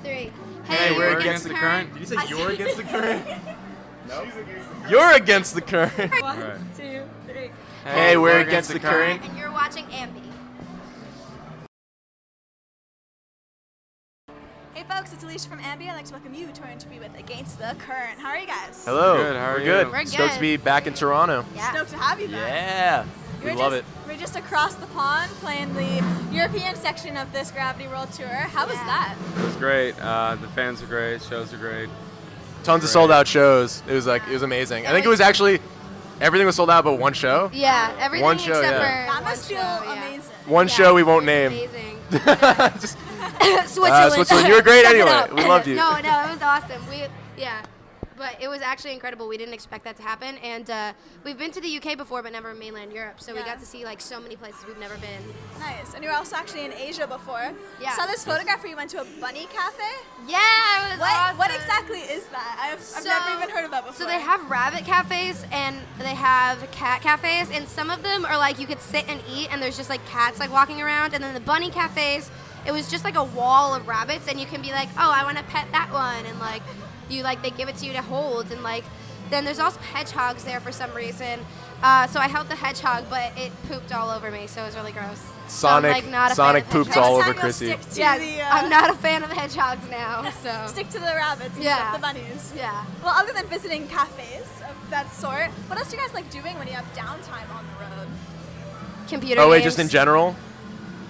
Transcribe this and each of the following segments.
3. Hey, we're against the current. Did you say you're against the current? No. You're against the current. 1, 2, 3. Hey, we're against the current. And you're watching AMBY. Hey folks, it's Alicia from AMBY. I'd like to welcome you to our interview with Against The Current. How are you guys? Hello. Good, how are We're you? good. We're good. Stoked to be back in Toronto. Yeah. Stoked to have you back. Yeah. We love it. We're just across the pond playing the European section of this Gravity World Tour. How was that? It was great. The fans are great. Shows are great. Tons of sold out shows. It was amazing. I think it was actually everything was sold out but one show. Yeah, everything One show, except yeah. for That must feel amazing. One show we won't name. Amazing. Just, Switzerland. Switzerland, you were great Suck it anyway. up. We loved you. No, it was awesome. But it was actually incredible. We didn't expect that to happen, and we've been to the UK before, but never mainland Europe. So we got to see like so many places we've never been. Nice. And you were also actually in Asia before. Yeah. Saw this photograph where you went to a bunny cafe. Yeah, it was awesome. What exactly is that? I've never even heard of that before. So they have rabbit cafes and they have cat cafes, and some of them are like you could sit and eat, and there's just like cats like walking around, and then the bunny cafes, it was just like a wall of rabbits, and you can be like, oh, I want to pet that one, and like they give it to you to hold, and like then there's also hedgehogs there for some reason. So I held the hedgehog, but it pooped all over me, so it was really gross. Sonic, so I'm, like, not a Sonic fan of pooped all hedgehogs. over Chrissy. Stick to Yeah, I'm not a fan of the hedgehogs now. So Stick to the rabbits and stuff, the bunnies. Yeah. Well, other than visiting cafes of that sort, what else do you guys like doing when you have downtime on the road? Computer Oh wait, games. just in general?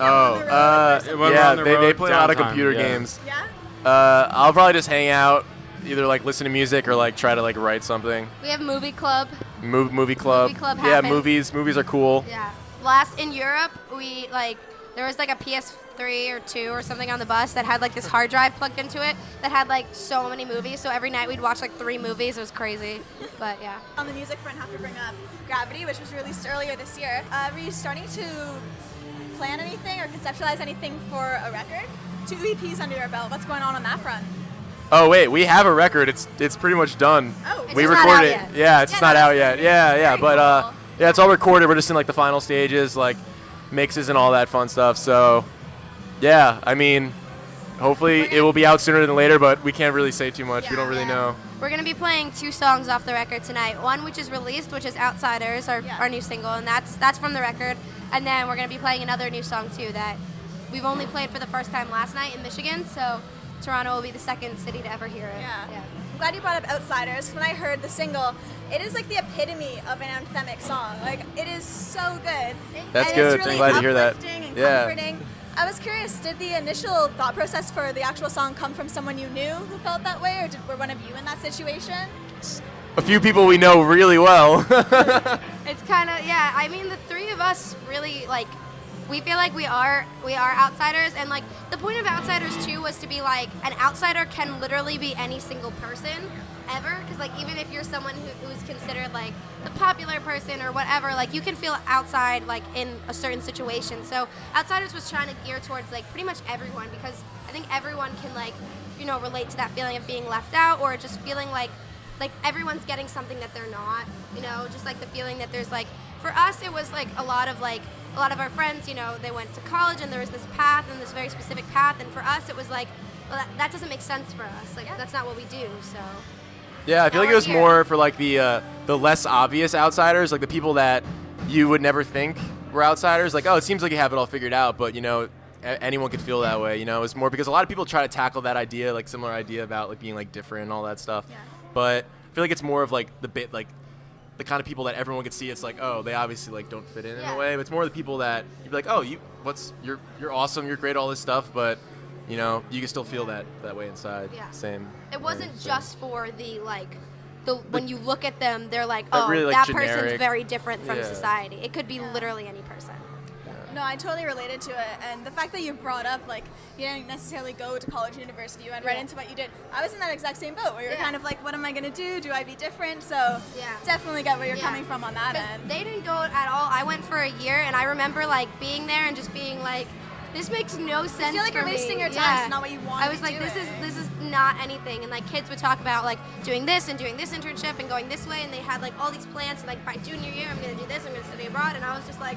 on the road, Oh, When we're yeah, on the they road, play a lot of downtime, computer yeah. games. Yeah? I'll probably just hang out, either like listen to music or like try to like write something. We have movie club. Movie club. Movie club Yeah, happens. movies are cool. Yeah. Last in Europe, we there was like a PS3 or 2 or something on the bus that had like this hard drive plugged into it that had like so many movies. So every night we'd watch like 3 movies. It was crazy. But yeah. On the music front, have to bring up Gravity, which was released earlier this year. Were you starting to plan anything or conceptualize anything for a record? 2 EPs under your belt. What's going on that front? Oh wait, we have a record. It's pretty much done. Oh, It's we just not recorded out it. yet. Yeah, it's just not out yet. Yeah, Very but cool. yeah, it's all recorded. We're just in like the final stages, like mixes and all that fun stuff. So, yeah, I mean, hopefully it will be out sooner than later, but we can't really say too much. We don't really Yeah. know. We're going to be playing 2 songs off the record tonight. One which is released, which is Outsiders, our new single, and that's from the record. And then we're going to be playing another new song too that we've only played for the first time last night in Michigan, so Toronto will be the second city to ever hear it. Yeah. I'm glad you brought up Outsiders. When I heard the single, it is like the epitome of an anthemic song. Like, it is so good. That's and good. It's really I'm glad to hear that. uplifting and Yeah. comforting. I was curious, did the initial thought process for the actual song come from someone you knew who felt that way, or were one of you in that situation? A few people we know really well. It's kind of, yeah, I mean, the 3 of us really, like, we feel like we are outsiders, and like the point of Outsiders too was to be like an outsider can literally be any single person ever, because like even if you're someone who's considered like the popular person or whatever, like you can feel outside like in a certain situation. So Outsiders was trying to gear towards like pretty much everyone, because I think everyone can like, you know, relate to that feeling of being left out, or just feeling like everyone's getting something that they're not, you know, just like the feeling that there's like, for us it was like a lot of our friends, you know, they went to college and there was this path and this very specific path, and for us it was like, well, that doesn't make sense for us. Like, that's not what we do, so. Yeah, I feel Now like it we're was here. more for like the less obvious outsiders, like the people that you would never think were outsiders. Like, oh, it seems like you have it all figured out, but you know, anyone could feel that way. You know, it's more because a lot of people try to tackle that idea, like similar idea about like being like different and all that stuff. Yeah. But I feel like it's more of like the kind of people that everyone could see. It's like, oh, they obviously like don't fit in a way. But it's more the people that you'd be like, oh, you're awesome, you're great, all this stuff, but you know, you can still feel that way inside. Yeah. Same. It wasn't way, so. just for the when you look at them, they're like, That oh, really, like, that generic- person's very different from Yeah. society. It could be literally any person. No, I totally related to it, and the fact that you brought up, like, you didn't necessarily go to college or university, you went right into what you did. I was in that exact same boat, where you're kind of like, what am I going to do? Do I be different? So, definitely get where you're coming from on that end. They didn't go at all. I went for a year, and I remember, like, being there and just being like, this makes no sense. I feel like for you're me. wasting your time. Yeah. It's not what you want. I was like, this is not anything. And like kids would talk about like doing this and doing this internship and going this way, and they had like all these plans. And, like by junior year, I'm gonna do this. I'm gonna study abroad. And I was just like,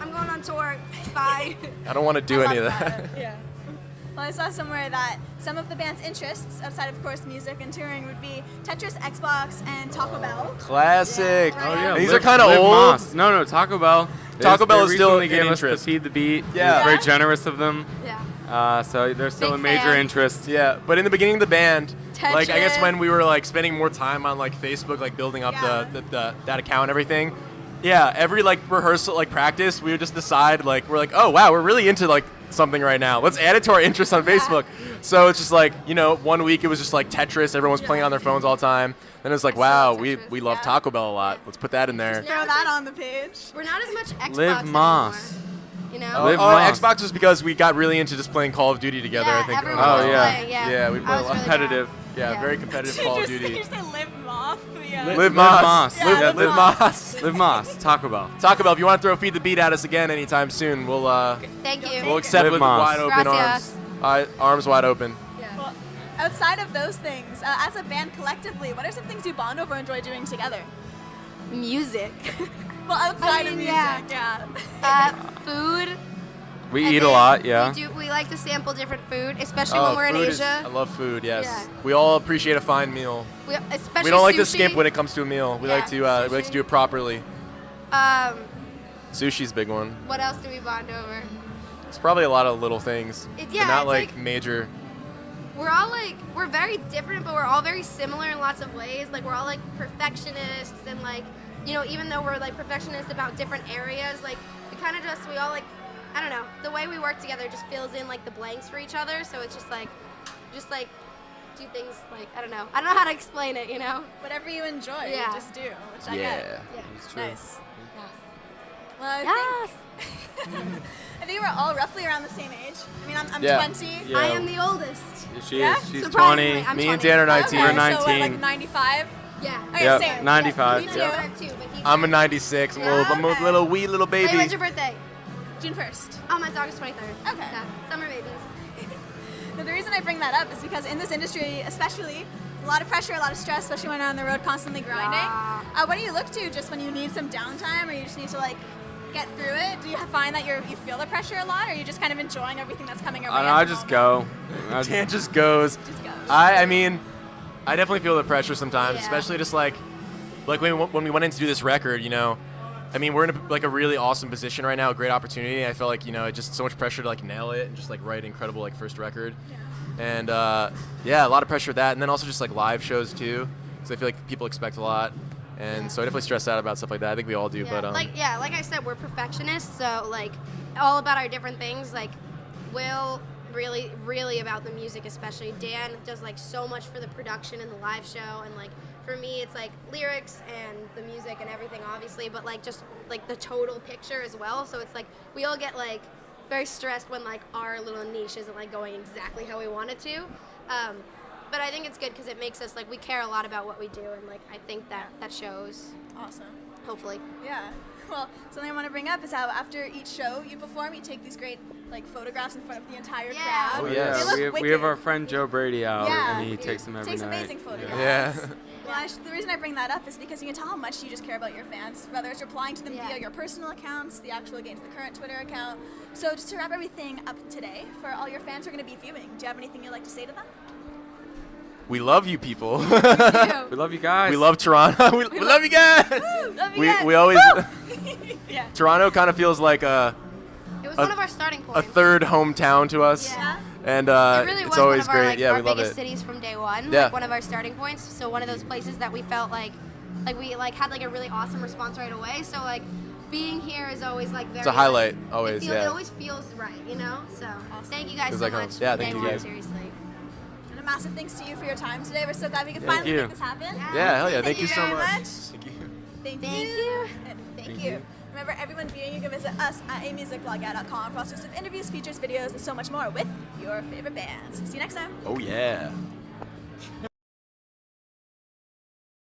I'm going on tour. Bye. I don't want to do any of that. Yeah. Well, I saw somewhere that some of the band's interests, outside of course music and touring, would be Tetris, Xbox, and Taco Bell. Classic. Yeah, right. Oh yeah, These are kind of Liv old. Moss. No, Taco Bell. Taco Bell they is still recently an gave us interest. the Feed the Beat. Yeah. It was very generous of them. Yeah. So they're still Big a major fans. interest. Yeah, but in the beginning of the band, like I guess Tetris. when we were like spending more time on like Facebook, like building up Yeah. the that account and everything. Yeah, every like rehearsal, like practice, we would just decide like we're like, oh wow, we're really into like something right now. Let's add it to our interests on Facebook. So it's just like, you know, 1 week it was just like Tetris, everyone was playing on their phones all the time. Then it was like, I wow, love we Tetris, love yeah. Taco Bell a lot. Let's put that in there. Just Throw that on the page. We're not as much Xbox Liv Moss. anymore. You know? Oh, Liv Moss. Xbox was because we got really into just playing Call of Duty together. Yeah, I think. everyone Oh, was yeah. playing, yeah. Yeah, we I play a was lot. really Competitive. Yeah, Yeah. very competitive Call of Did Duty. you say Liv Moss? Yeah. Liv Liv Moss. Moss. Yeah, Liv, Liv Liv Moss. Moss. Liv Moss. Taco Bell. Taco Bell, if you want to throw Feed the Beat at us again anytime soon, we'll Thank you. we'll accept Liv with Moss. wide open Gracias. arms wide open. Yeah. Well, outside of those things, as a band collectively, what are some things you bond over and enjoy doing together? Music. Well, outside of mean, music, yeah. Food. We And eat a then lot, yeah. We like to sample different food, especially when we're in food Asia. I love food, yes. Yeah. We all appreciate a fine meal. Especially We don't like to sushi. skimp when it comes to a meal. We Yeah, like to we like to sushi. do it properly. Sushi's a big one. What else do we bond over? It's probably a lot of little things. Yeah, but not it's like like- major. We're very different, but we're all very similar in lots of ways. Like we're all like perfectionists, and like, you know, even though we're like perfectionists about different areas, like we all like, I don't know, the way we work together just fills in like the blanks for each other. So it's just like do things like, I don't know how to explain it, you know? Whatever you enjoy, Yeah. you just do, which I Yeah. get. Yeah. It's true. Nice. Well, I Yes. think, I think we're all roughly around the same age. I mean, I'm Yeah. 20. Yeah. I am the oldest. She Yeah? is. She's Surprisingly, 20. I'm Me and 20. Dan are 19. We're Okay, so what, 19. like 95? Yeah. Okay, Yep, same. 95. Me Yeah. too. Yep. We're too, but he's I'm a 96. I'm a little, I'm a Okay. little wee little Wait, baby. when's your birthday? June 1st. Oh, mine's August 23rd. Okay. Yeah. Summer babies. Now, the reason I bring that up is because in this industry, especially, a lot of pressure, a lot of stress, especially when you're on the road constantly grinding. Yeah. What do you look to just when you need some downtime or you just need to like get through it? Do you find that you feel the pressure a lot, or are you just kind of enjoying everything that's coming your way? I at the just moment? go. Dan just goes. Just go. I mean, I definitely feel the pressure sometimes, Yeah. especially just like when we went in to do this record, you know. I mean, we're in a really awesome position right now, a great opportunity. I feel like, you know, just so much pressure to like nail it and just like write an incredible like first record. And yeah, a lot of pressure with that, and then also just like live shows too, because I feel like people expect a lot, and so I definitely stress out about stuff like that. I think we all do, Yeah. but like I said, we're perfectionists, so like all about our different things. Like Will really about the music, especially. Dan does like so much for the production and the live show, and like for me it's like lyrics and the music and everything obviously, but like just like the total picture as well. So it's like we all get like very stressed when like our little niche isn't like going exactly how we want it to. But I think it's good because it makes us like we care a lot about what we do, and like I think that shows. Awesome. Hopefully. Yeah. Well, something I want to bring up is how after each show you perform, you take these great like photographs in front of the entire Yeah. crowd. Oh, Oh, yeah. yeah, They look we have wicked. our friend Joe Brady out, Yeah. and he takes them every Takes night. amazing photographs. yeah. Well, the reason I bring that up is because you can tell how much you just care about your fans, whether it's replying to them Yeah. via your personal accounts, the actual Against the Current Twitter account. So just to wrap everything up today, for all your fans who are going to be viewing, do you have anything you'd like to say to them? We love you people. We love you guys. We love Toronto. we love you guys. Love you We guys. we always Yeah. Toronto kind of feels like It was A- one of our starting a points. third hometown to us. Yeah. And It really it's was always one of our, great. like, Yeah, our we love biggest it. cities from day one. Yeah. Like one of our starting points. So one of those places that we felt like we like had like a really awesome response right away. So like being here is always like very. It's a highlight, like, always, It yeah. always feels right, you know. So thank you guys Feels so like home. much. Yeah, from thank day you one, guys. Seriously. And a massive thanks to you for your time today. We're so glad we could Thank finally you. make this happen. Yeah, hell yeah. Thank you so very much. much. Thank you. Thank Thank you. you. Thank you. Remember, everyone viewing, you can visit us at amusicblog.com for all sorts of interviews, features, videos, and so much more with your favorite bands. See you next time. Oh yeah.